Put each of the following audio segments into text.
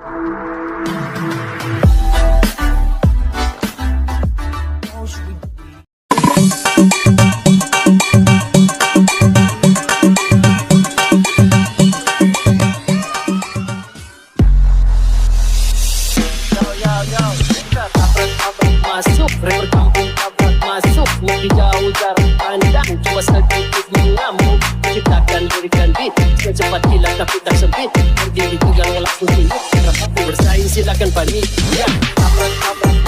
Masuk, rapper kampung tabrak masuk. Lebih jauh jarak pandang, cuma sedikit mengamuk. Ciptakan lirikan beat, secepat kilat tapi tak sempit. Berdiri tegang langsung tunduk, rapat bersaing silakan panik. Ya, tabrak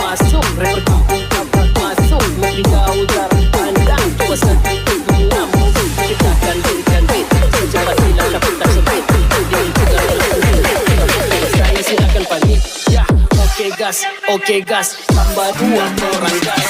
masuk, rapper kampung tabrak masuk. Lebih jauh jarak pandang, cuma sedikit mengamuk. Ciptakan lirikan beat, secepat kilat tapi tak sempit. Berdiri tegang langsung tunduk, rapat bersaing silakan panik. Ya, oke gas, tambah 2 orang gas.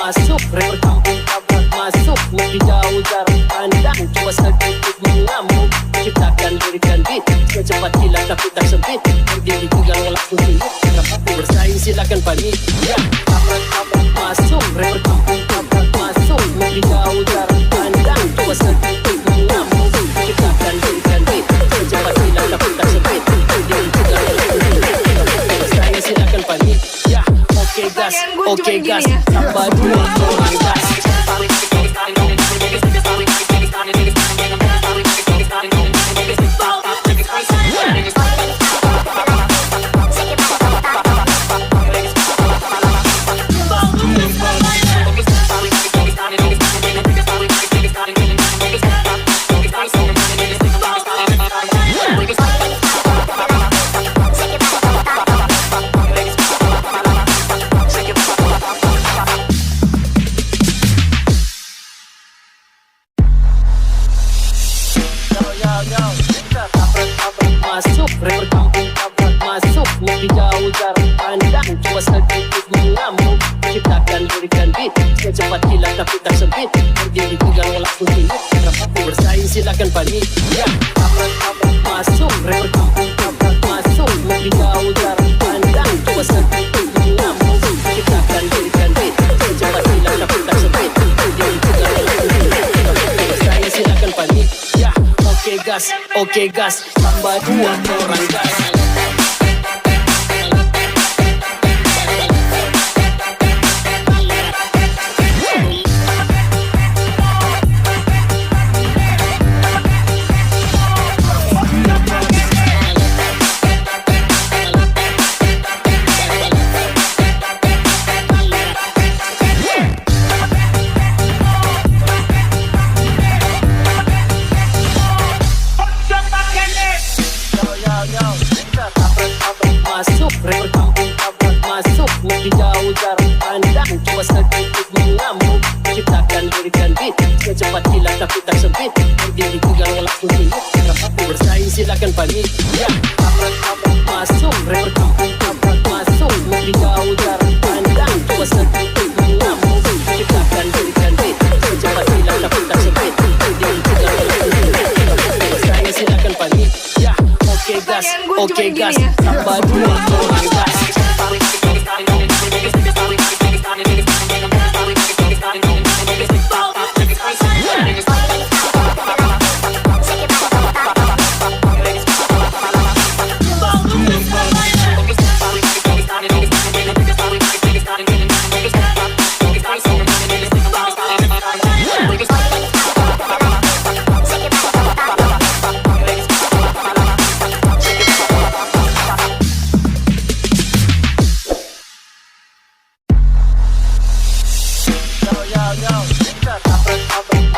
Masuk, rapper kampung tabrak masuk. Lebih jauh jarak pandang, cuma sedikit mengamuk. Ciptakan lirikan beat, secepat kilat tapi tak sempit. Berdiri tegang langsung tunduk, rapat bersaing silakan panik. Ya, tabrak masuk, rapper kampung tabrak masuk. Lebih jauh jarak pandang, cuma sedikit mengamuk. Ciptakan lirikan beat, secepat kilat tapi tak sempit. Berdiri tegang langsung tunduk, rapat bersaing silakan panik. Ya, oke gas, tambah 2 orang gas. Masuk, rapper kampung tabrak masuk. Lebih jauh jarak pandang, cuma sedikit mengamuk. Ciptakan lirikan beat, secepat kilat tapi tak sempit. Berdiri tegang langsung tunduk, rapat bersaing silakan panik. Ya, tabrak masuk, rapper kampung tabrak masuk. Lebih jauh jarak pandang, cuma sedikit mengamuk. Ciptakan lirikan beat, secepat kilat tapi tak sempit. Berdiri tegang langsung tunduk, rapat bersaing silakan panik. Ya, oke gas, tambah 2 orang gas. Masuk, rapper kampung tabrak masuk. Lebih jauh jarak pandang, cuma sedikit mengamuk. Ciptakan lirikan beat, secepat kilat tapi tak sempit. Berdiri tegang langsung tunduk, rapat bersaing silakan panik. Ya, tabrak masuk, rapper kampung tabrak masuk. Lebih jauh jarak pandang, cuma sedikit mengamuk. Ciptakan lirikan beat, secepat kilat tapi tak sempit. Berdiri tegang langsung tunduk, rapat bersaing silakan panik. Ya, oke gas, tambah 2 orang gas.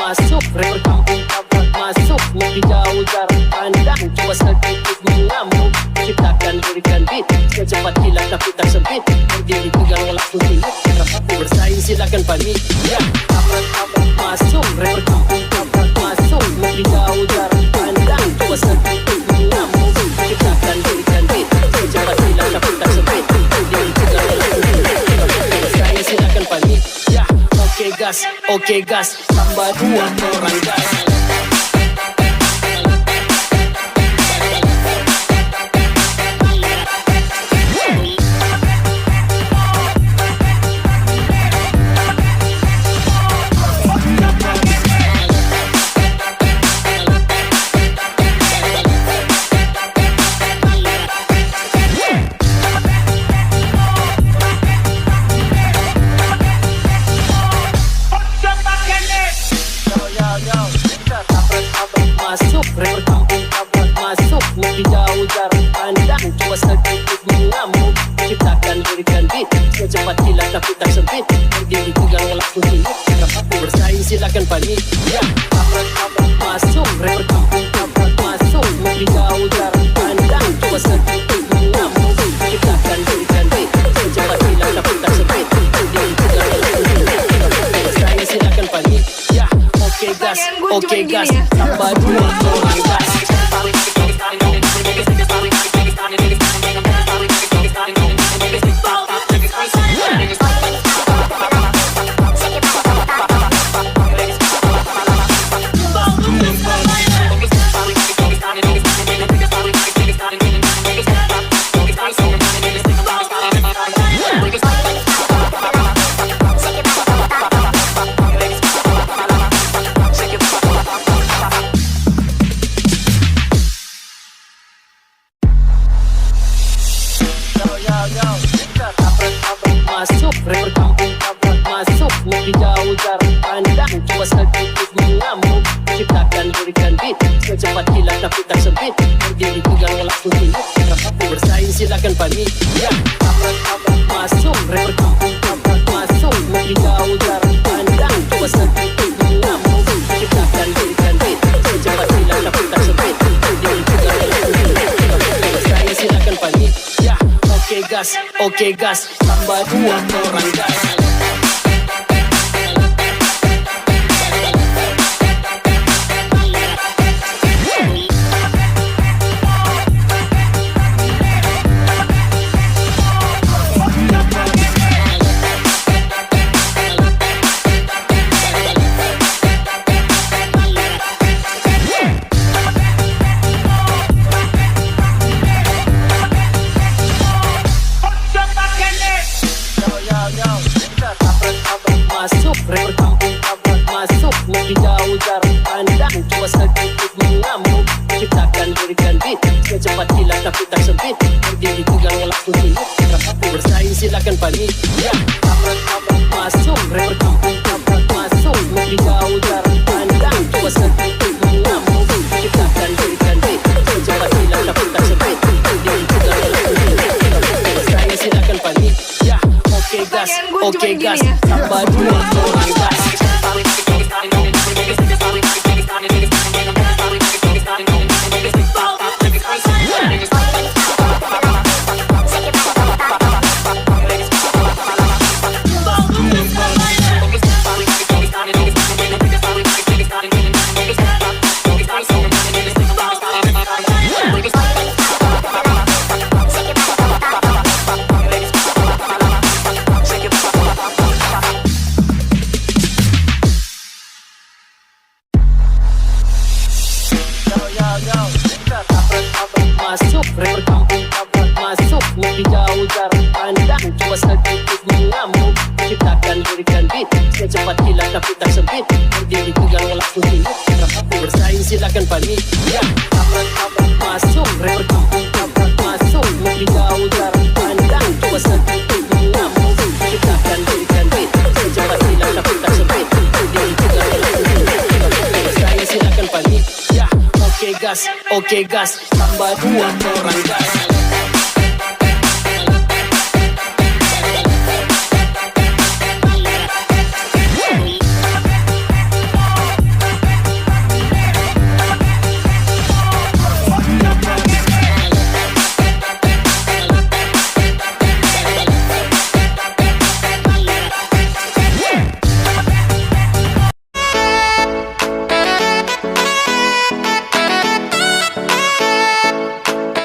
Masuk, rapper kampung tabrak masuk. Lebih jauh jarak pandang, cuma sedikit mengamuk. Ciptakan lirikan beat, secepat kilat tapi tak sempit. Berdiri tegang langsung tunduk, rapat bersaing silakan panik. Ya, tabrak masuk, rapper kampung tabrak masuk. Lebih jauh jarak pandang, cuma sedikit mengamuk. Ciptakan lirikan gas, tambah 2 orang gas. Masuk, rapper kampung kabut masuk. Lebih jauh jarak pandang, coba sedikit mengamuk. Ciptakan lirikan beat, secepat kilat tapi tak sempit. Berdiri tegang langsung hidup, siapapun bersaing silakan panik. Ya, rapper kabut masuk, rapper kampung kabut masuk. Lebih jauh jarak pandang, coba sedikit mengamuk. Ciptakan lirikan beat, secepat kilat tapi tak sempit. Berdiri tegang langsung hidup, bersaing silakan panik. Ya, oke gas, tambah 2 orang gas. Masuk, rapper kampung kabut masuk. Lebih jauh jarak pandang, coba sedikit mengamuk. Ciptakan lirikan beat, secepat kilat tapi tak sempit. Berdiri tegang langsung hidup, siapapun bersaing silakan panik. Ya, rapper kabut masuk, rapper kampung kabut masuk. Lebih jauh jarak pandang, coba sedikit mengamuk. Ciptakan lirikan beat, secepat kilat tapi tak sempit. Berdiri tegang langsung hidup, bersaing silakan panik. Ya, oke gas, tambah 2 orang gas. Masuk, rapper kampung kabut masuk. Lebih jauh jarak pandang, coba sedikit mengamuk. Ciptakan lirikan beat, secepat kilat tapi tak sempit. Berdiri tegang langsung hidup, siapapun bersaing silakan panik. Ya, rapper kabut masuk, rapper kampung kabut masuk. Lebih jauh jarak pandang, coba sedikit mengamuk. Ciptakan lirikan beat, secepat kilat tapi tak sempit. Berdiri tegang langsung hidup, bersaing silakan panik. Ya, oke gas, tambah 2 orang gas. Masuk, rapper kampung kabut masuk. Lebih jauh jarak pandang, coba sedikit mengamuk. Ciptakan lirikan beat, secepat kilat tapi tak sempit. Berdiri tegang langsung hidup, siapapun bersaing silakan panik. Ya, rapper kabut masuk, rapper kampung kabut masuk. Lebih jauh jarak pandang, coba sedikit mengamuk. Ciptakan lirikan beat, secepat kilat tapi tak sempit. Berdiri tegang langsung hidup, bersaing silakan panik. Ya, oke gas, tambah 2 orang gas.